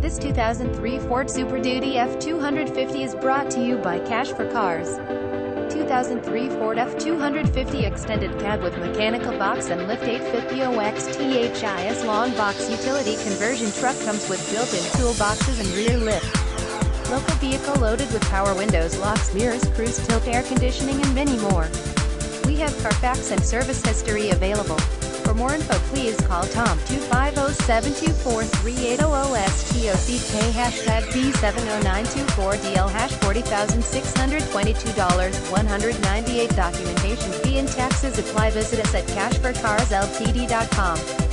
This 2003 Ford Super Duty F-250 is brought to you by Cash for Cars. 2003 Ford F-250 Extended Cab with mechanical box and lift 850OXTHIS long box utility conversion truck comes with built-in toolboxes and rear lift. Local vehicle loaded with power windows, locks, mirrors, cruise tilt, air conditioning and many more. We have Carfax and service history available. For more info please call Tom 250-724-3800-STOCK #B70924DL $40,622 $198 documentation fee and taxes apply. Visit us at cashforcarsltd.com.